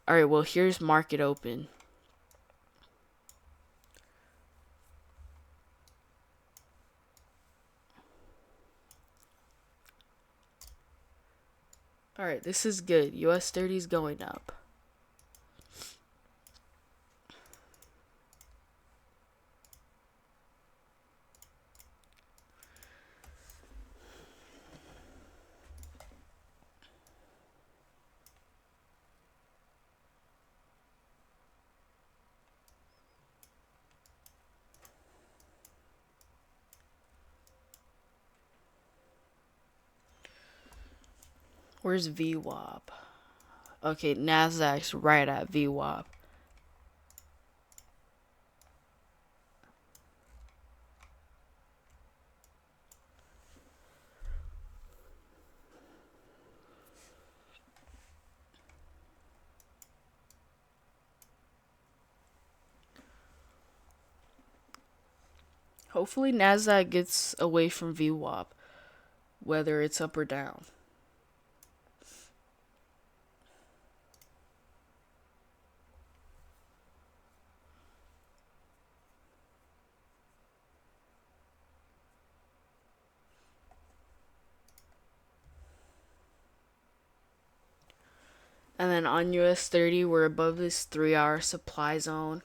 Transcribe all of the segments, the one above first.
All right, well, here's market open. All right, this is good. US 30 is going up. Where's VWAP? Okay, Nasdaq's right at VWAP. Hopefully Nasdaq gets away from VWAP, whether it's up or down. And then on US 30, we're above this 3-hour supply zone.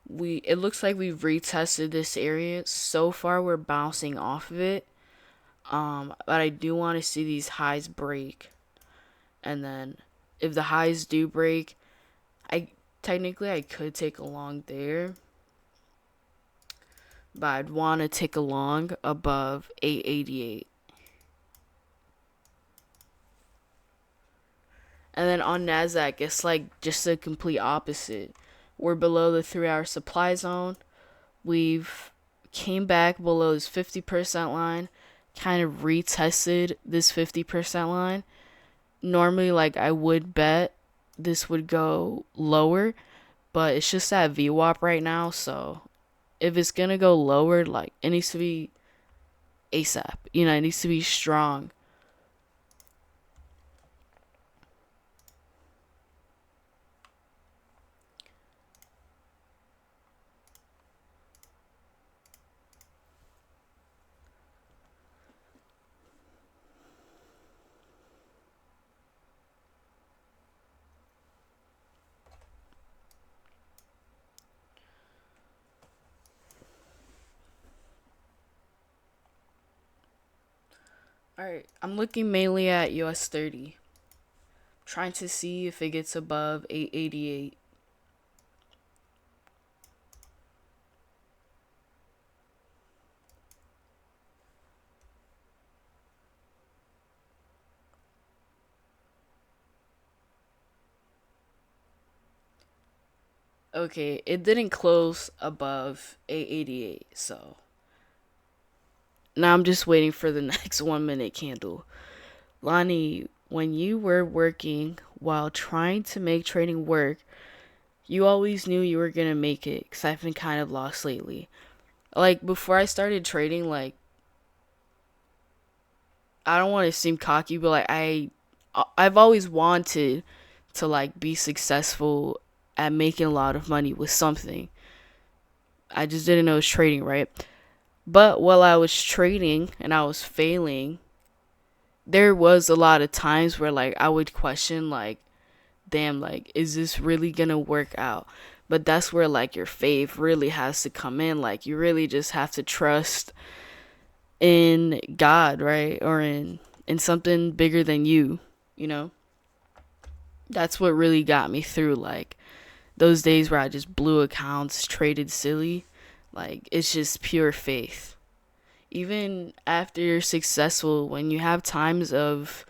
It looks like we've retested this area. So far we're bouncing off of it. But I do want to see these highs break. And then if the highs do break, I could take a long there. But I'd want to take a long above 888. And then on Nasdaq, it's like just the complete opposite. We're below the 3-hour supply zone. We've came back below this 50% line, kind of retested this 50% line. Normally, like, I would bet this would go lower, but it's just at VWAP right now. So if it's gonna go lower, like, it needs to be ASAP. It needs to be strong. Alright, I'm looking mainly at US 30. Trying to see if it gets above 888. Okay, it didn't close above 888, so now I'm just waiting for the next 1 minute candle. Lonnie, when you were working while trying to make trading work, you always knew you were gonna make it, because I've been kind of lost lately. Like, before I started trading, like, I don't want to seem cocky, but like, I've always wanted to, like, be successful at making a lot of money with something. I just didn't know it was trading, right? But while I was trading and I was failing, there was a lot of times where, like, I would question, like, damn, like, is this really gonna work out? But that's where, like, your faith really has to come in. Like, you really just have to trust in God, right? Or in something bigger than you, you know? That's what really got me through, like, those days where I just blew accounts, traded silly. Like, it's just pure faith. Even after you're successful, when you have times of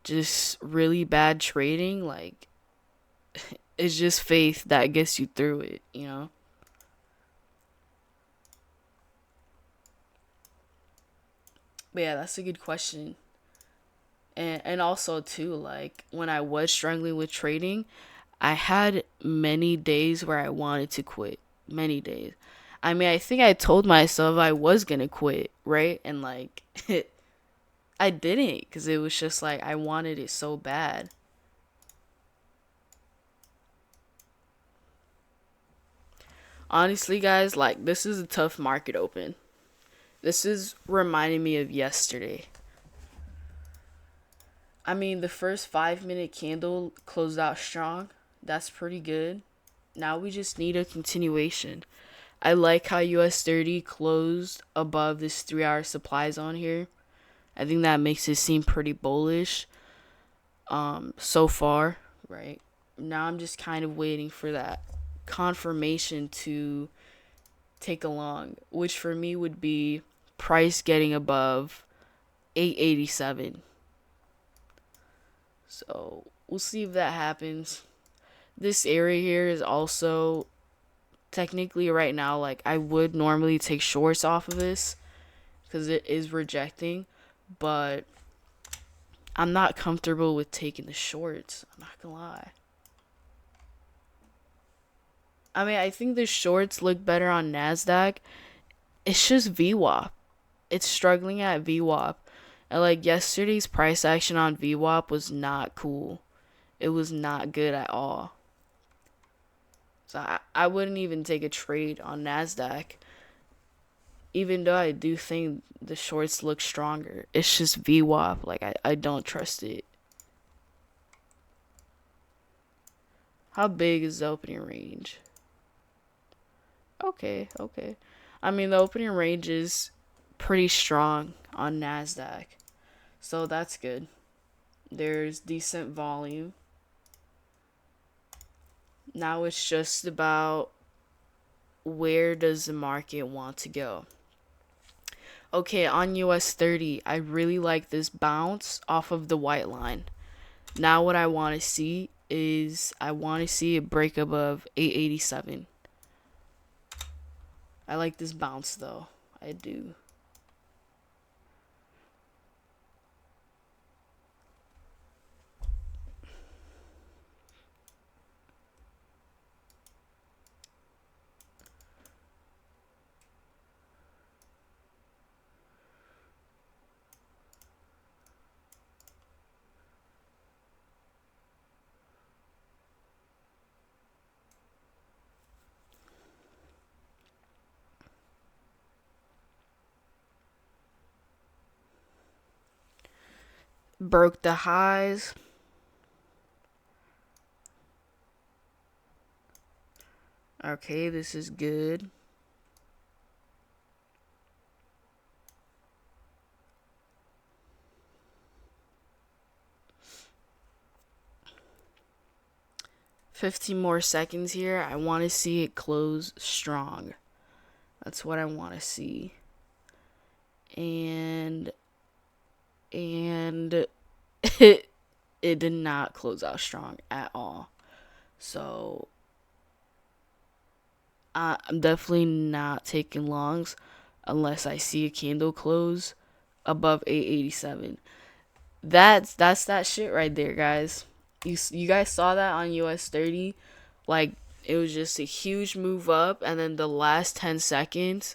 just really bad trading, like, it's just faith that gets you through it. But yeah, that's a good question. And also too, like, when I was struggling with trading, I had many days where I wanted to quit. Many days. I mean, I think I told myself I was gonna quit, right? And like, I didn't, because it was just like I wanted it so bad. Honestly, guys, like this is a tough market open. This is reminding me of yesterday. I mean, the first 5 minute candle closed out strong. That's pretty good. Now we just need a continuation. I like how US 30 closed above this 3 hour supply zone here. I think that makes it seem pretty bullish so far, right? Now I'm just kind of waiting for that confirmation to take along, which for me would be price getting above 887. So we'll see if that happens. This area here is also technically right now, like I would normally take shorts off of this because it is rejecting, but I'm not comfortable with taking the shorts. I'm not gonna lie. I mean, I think the shorts look better on Nasdaq. It's just VWAP. It's struggling at VWAP. And like yesterday's price action on VWAP was not cool. It was not good at all. So I wouldn't even take a trade on Nasdaq. Even though I do think the shorts look stronger. It's just VWAP. Like I don't trust it. How big is the opening range? Okay. I mean, the opening range is pretty strong on Nasdaq. So that's good. There's decent volume. Now it's just about where does the market want to go. Okay, on US 30, I really like this bounce off of the white line. Now what I want to see is I want to see a break above 887. I like this bounce though. I do. Broke the highs. Okay, this is good. $15 more seconds here. I want to see it close strong. That's what I want to see. And it, it did not close out strong at all. So I'm definitely not taking longs unless I see a candle close above 887. That's that shit right there, guys. You guys saw that on US 30. Like it was just a huge move up, and then the last 10 seconds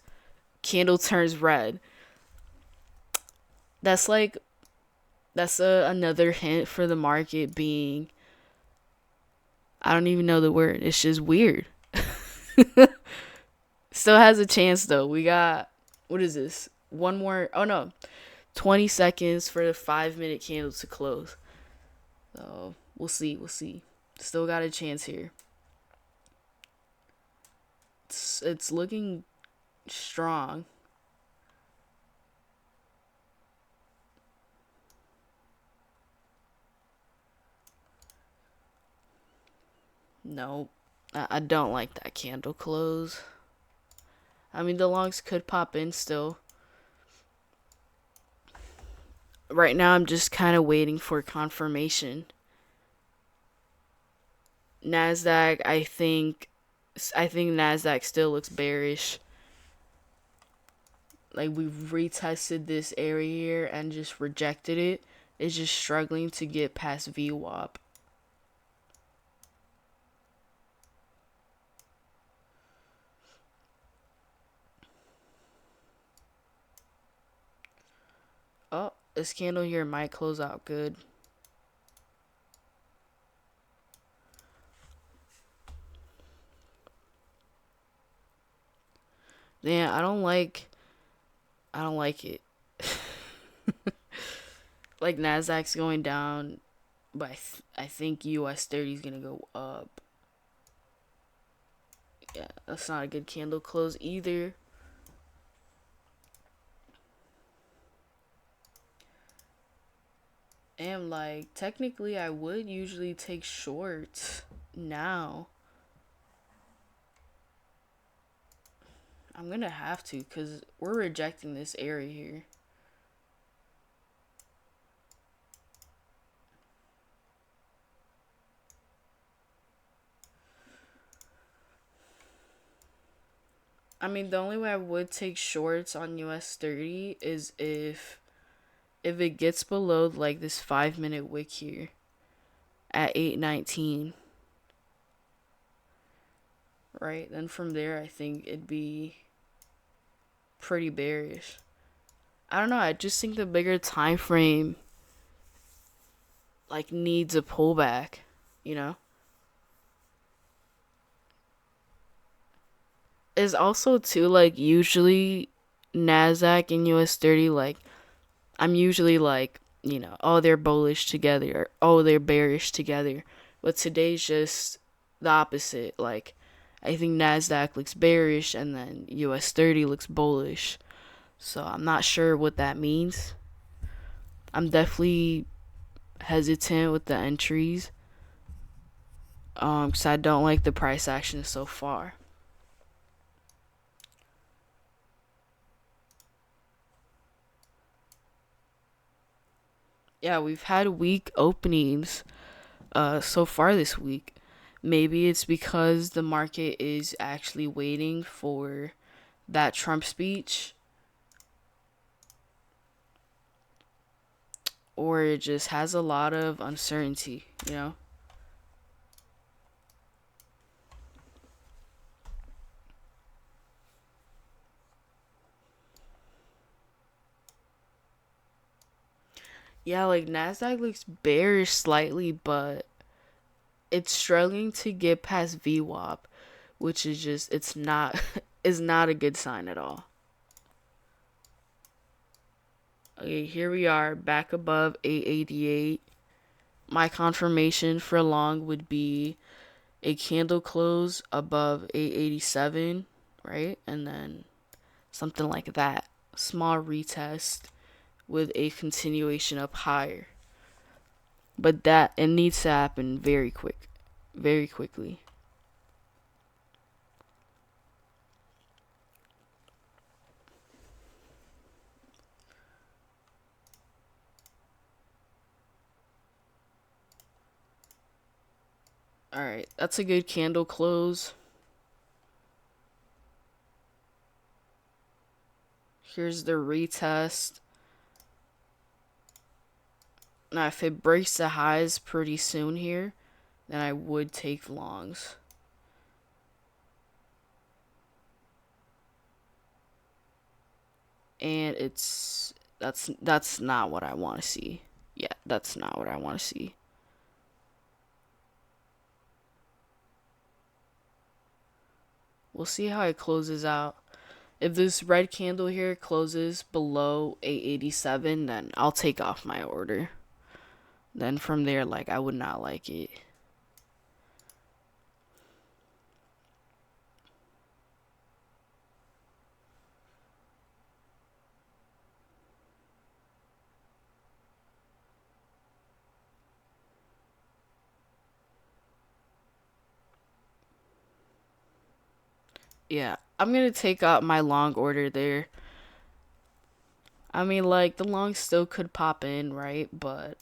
candle turns red. That's like another hint for the market being, I don't even know the word. It's just weird. Still has a chance though. We got, what is this? One more. Oh no. 20 seconds for the 5 minute candle to close. So we'll see. Still got a chance here. It's looking strong. Nope. I don't like that candle close. I mean, the longs could pop in still. Right now, I'm just kind of waiting for confirmation. Nasdaq, I think Nasdaq still looks bearish. Like we've retested this area here and just rejected it. It's just struggling to get past VWAP. Oh, this candle here might close out good. Yeah, I don't like it. Like Nasdaq's going down, but I think US 30 is gonna go up. Yeah, that's not a good candle close either. And like technically I would usually take shorts now. I'm gonna have to because we're rejecting this area here. I mean, the only way I would take shorts on US 30 is if it gets below like this 5 minute wick here at 819, right? Then from there, I think it'd be pretty bearish. I don't know. I just think the bigger time frame like needs a pullback, you know? Is also too like usually Nasdaq and US 30 like I'm usually like, oh they're bullish together or oh they're bearish together. But today's just the opposite. Like I think Nasdaq looks bearish and then US 30 looks bullish. So I'm not sure what that means. I'm definitely hesitant with the entries. Cuz I don't like the price action so far. Yeah, we've had weak openings so far this week. Maybe it's because the market is actually waiting for that Trump speech, or it just has a lot of uncertainty, you know? Yeah, like Nasdaq looks bearish slightly, but it's struggling to get past VWAP, which is just it's not is not a good sign at all. Okay, here we are back above 888. My confirmation for long would be a candle close above 887, right? And then something like that. Small retest with a continuation up higher. But that it needs to happen very quickly. All right, that's a good candle close. Here's the retest. Now, if it breaks the highs pretty soon here, then I would take longs. And that's not what I want to see. Yeah, that's not what I want to see. We'll see how it closes out. If this red candle here closes below 887, then I'll take off my order. Then from there, like, I would not like it. Yeah, I'm gonna take out my long order there. I mean, like, the long still could pop in, right? But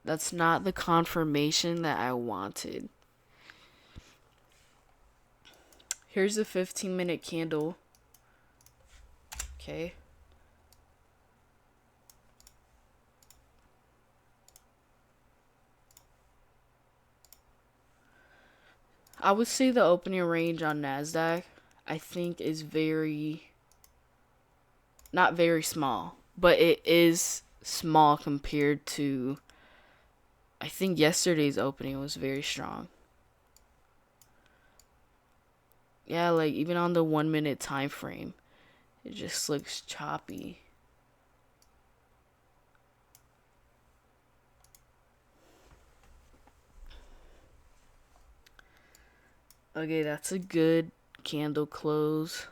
that's not the confirmation that I wanted. Here's a 15-minute candle. Okay. I would say the opening range on Nasdaq, I think, is not very small, but it is small compared to, I think yesterday's opening was very strong. Yeah, like even on the 1 minute time frame, it just looks choppy. Okay, that's a good candle close.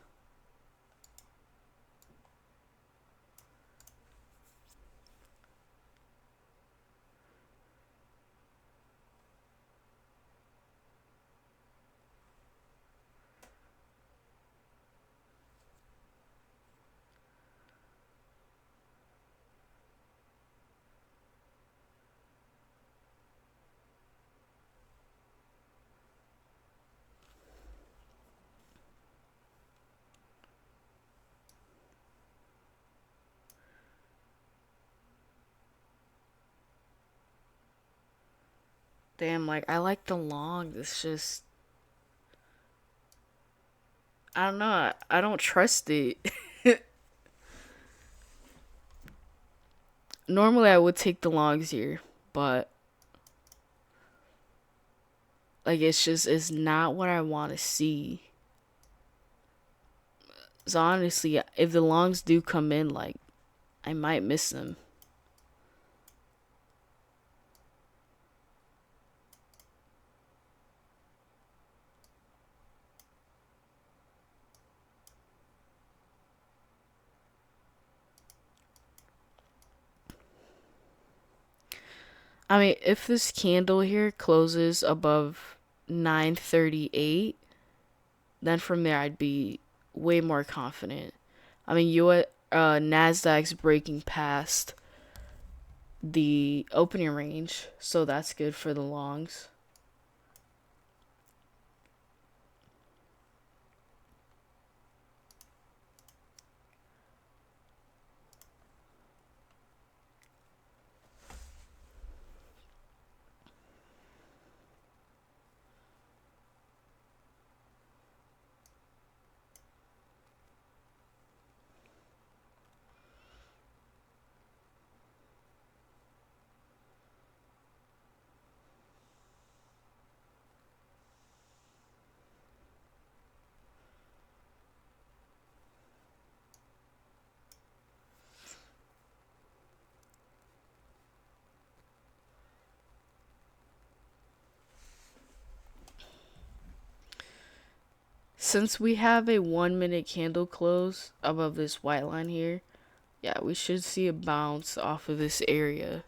Damn, like I like the long. It's just I don't know. I don't trust it. Normally I would take the longs here, but like it's not what I want to see. So honestly, if the longs do come in, like I might miss them. I mean, if this candle here closes above 938, then from there I'd be way more confident. I mean, Nasdaq's breaking past the opening range, so that's good for the longs. Since we have a 1 minute candle close above this white line here, yeah, we should see a bounce off of this area,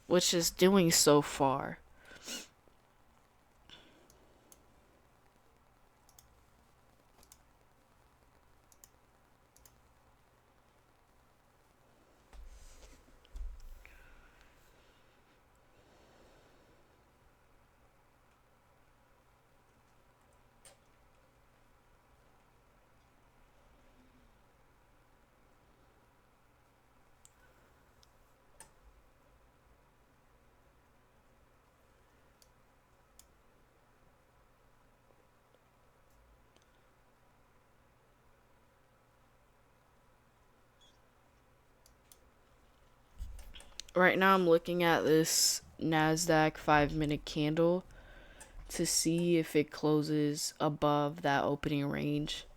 which is doing so far. Right now, I'm looking at this Nasdaq 5 minute candle to see if it closes above that opening range,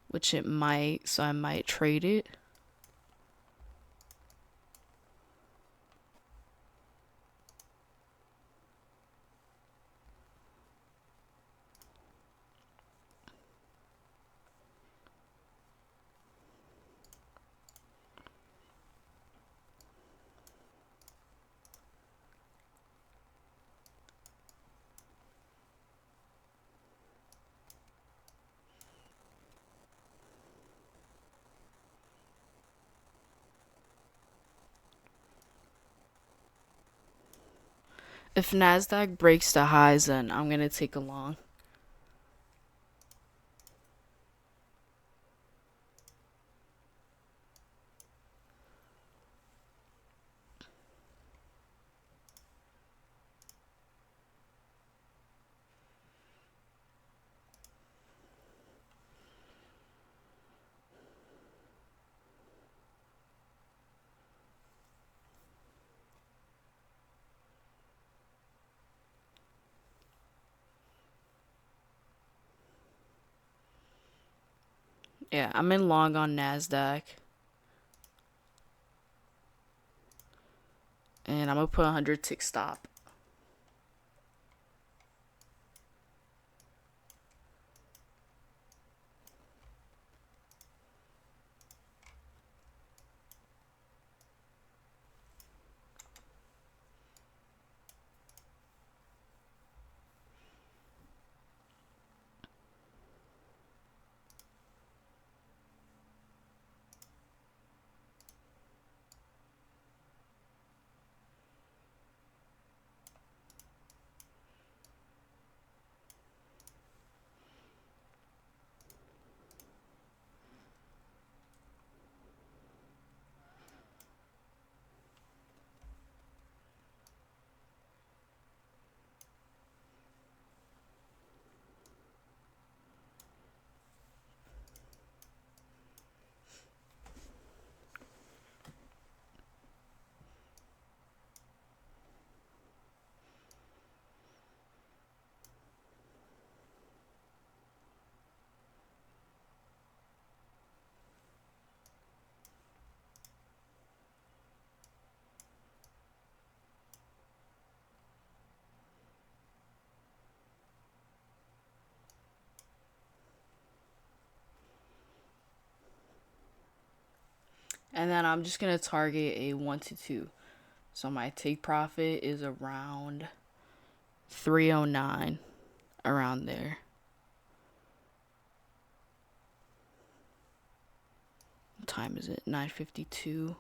which it might, so I might trade it. If Nasdaq breaks the highs, then I'm gonna take a long. Yeah, I'm in long on Nasdaq, and I'm gonna put 100 tick stop. And then I'm just gonna target a 1 to 2. So my take profit is around 309, around there. What time is it? 9:52.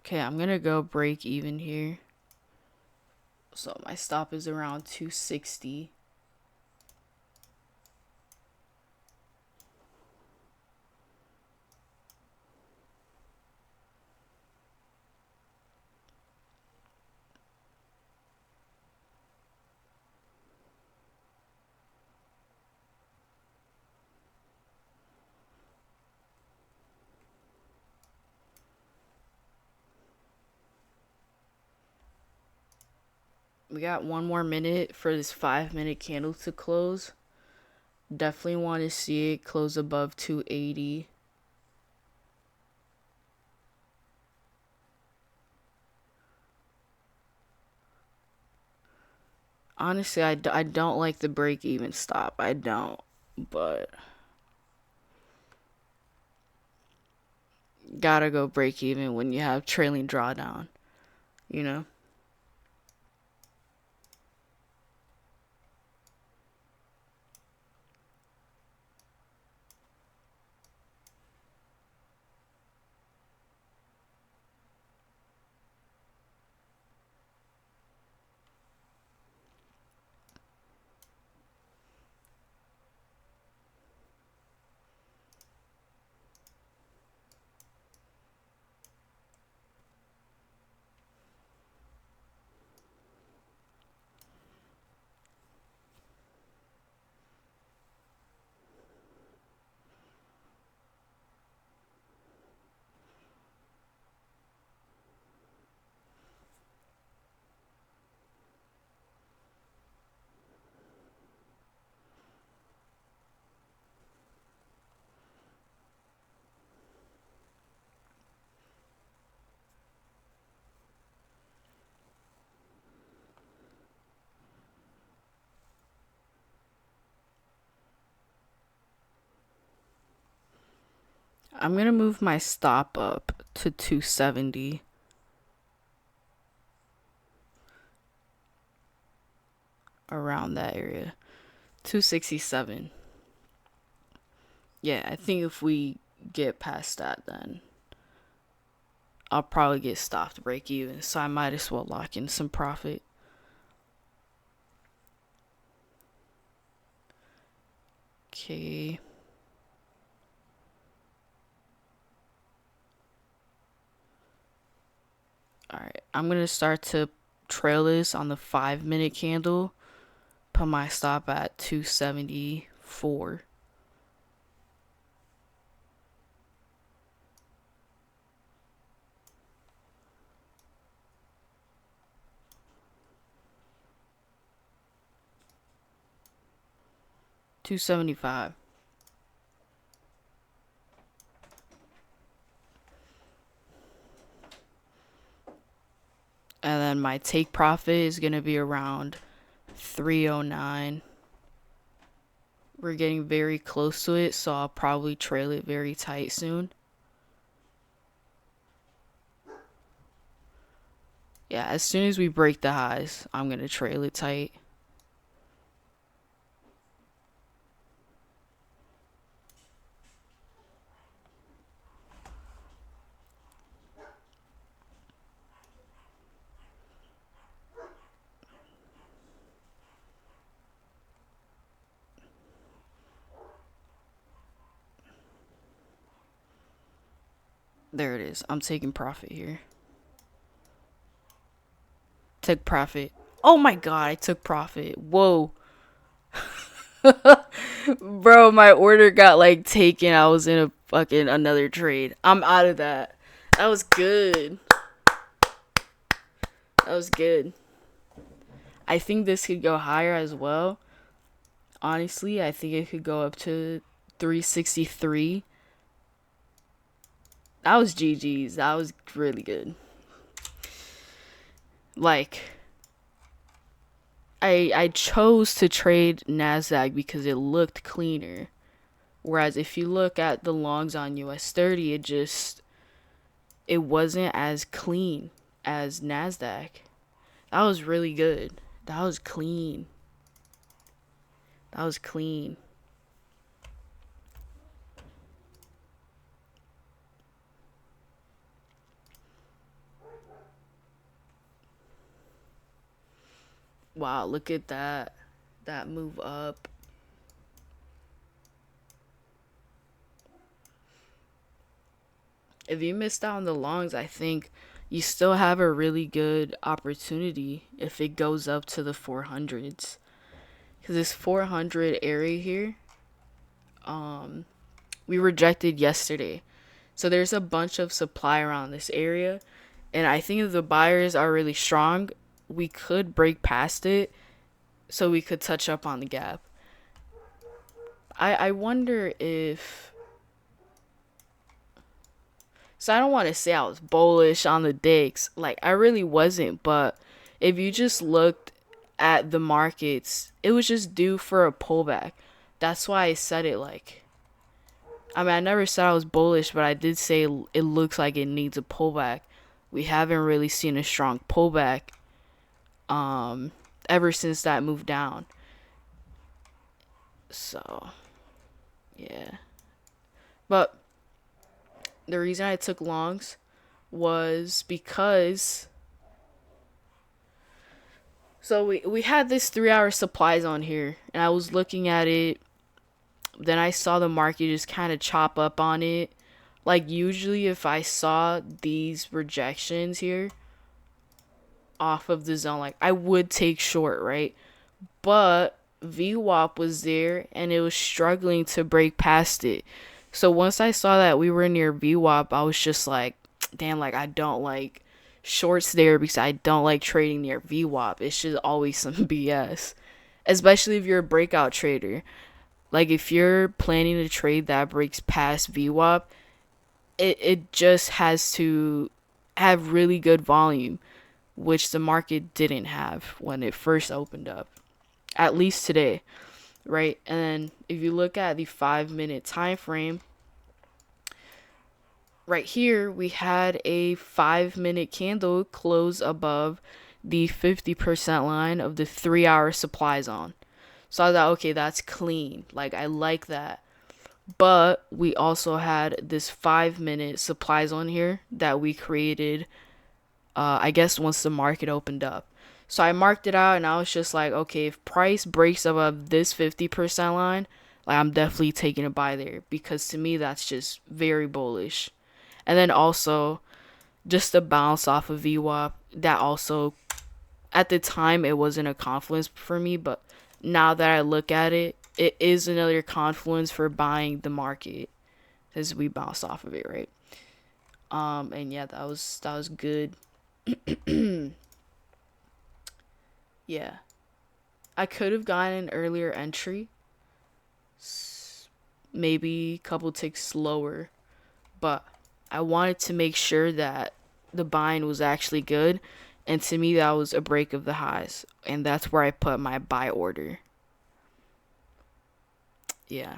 Okay, I'm gonna go break even here. So my stop is around 260. We got one more minute for this 5-minute candle to close. Definitely want to see it close above 280. Honestly, I don't like the break even stop. I don't. But gotta go break even when you have trailing drawdown, you know? I'm gonna move my stop up to 270. Around that area. 267. Yeah, I think if we get past that, then I'll probably get stopped to break even. So I might as well lock in some profit. Okay. Alright. I'm going to start to trail this on the 5-minute candle. Put my stop at 274. $275. And then my take profit is going to be around 309. We're getting very close to it, so I'll probably trail it very tight soon. Yeah, as soon as we break the highs, I'm going to trail it tight. There it is. I'm taking profit here. Took profit. Oh my god, I took profit. Whoa. Bro, my order got like taken. I was in a fucking another trade. I'm out of that. That was good. That was good. I think this could go higher as well. Honestly, I think it could go up to 363. That was GG's. That was really good. Like, I chose to trade Nasdaq because it looked cleaner. Whereas if you look at the longs on US 30, it wasn't as clean as Nasdaq. That was really good. That was clean. That was clean. Wow, look at that. That move up. If you missed out on the longs, I think you still have a really good opportunity if it goes up to the 400s. Because this 400 area here, we rejected yesterday. So there's a bunch of supply around this area. And I think if the buyers are really strong, we could break past it so we could touch up on the gap. I wonder if... So I don't want to say I was bullish on the DAX. Like, I really wasn't. But if you just looked at the markets, it was just due for a pullback. That's why I said it like... I mean, I never said I was bullish, but I did say it looks like it needs a pullback. We haven't really seen a strong pullback ever since that move down. So, yeah. But the reason I took longs was because... So we had this 3-hour supply zone here, and I was looking at it. Then I saw the market just kind of chop up on it. Like, usually if I saw these rejections here off of the zone, like, I would take short, right? But VWAP was there, and it was struggling to break past it. So once I saw that we were near VWAP, I was just like, damn, like, I don't like shorts there because I don't like trading near VWAP. It's just always some BS. Especially if you're a breakout trader. Like, if you're planning to trade that breaks past VWAP, it just has to have really good volume, which the market didn't have when it first opened up. At least today, right? And then if you look at the 5-minute time frame, right here, we had a 5-minute candle close above the 50% line of the 3-hour supply zone. So I thought, okay, that's clean. Like, I like that. But we also had this 5-minute supply zone here that we created, I guess, once the market opened up. So I marked it out, and I was just like, okay, if price breaks above this 50% line, Like I'm definitely taking a buy there because to me that's just very bullish. And then also just the bounce off of VWAP, that also at the time it wasn't a confluence for me, but now that I look at it, it is another confluence for buying the market as we bounced off of it, right? And yeah, that was good. Yeah, I could have gotten an earlier entry, maybe a couple ticks slower, but I wanted to make sure that the buying was actually good. And to me, that was a break of the highs. And that's where I put my buy order. Yeah.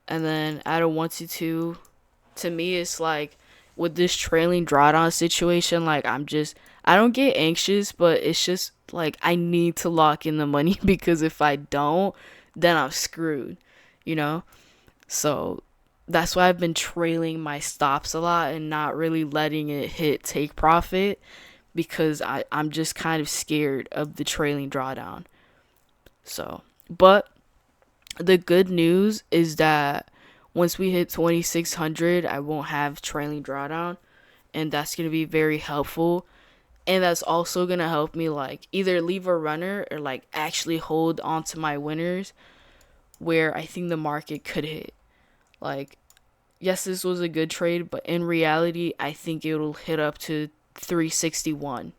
And then at a 1 to 2, to me, it's like with this trailing drawdown situation, like I don't get anxious, but it's just like I need to lock in the money because if I don't, then I'm screwed, you know? So that's why I've been trailing my stops a lot and not really letting it hit take profit because I'm just kind of scared of the trailing drawdown. So, but the good news is that once we hit 2600, I won't have trailing drawdown, and that's going to be very helpful. And that's also going to help me like either leave a runner or like actually hold on to my winners where I think the market could hit. Like, yes, this was a good trade, but in reality, I think it'll hit up to 361.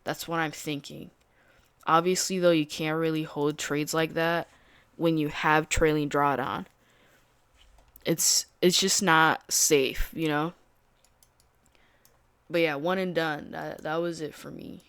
That's what I'm thinking. Obviously, though, you can't really hold trades like that when you have trailing drawdown. It's just not safe, you know. But yeah, one and done. That was it for me.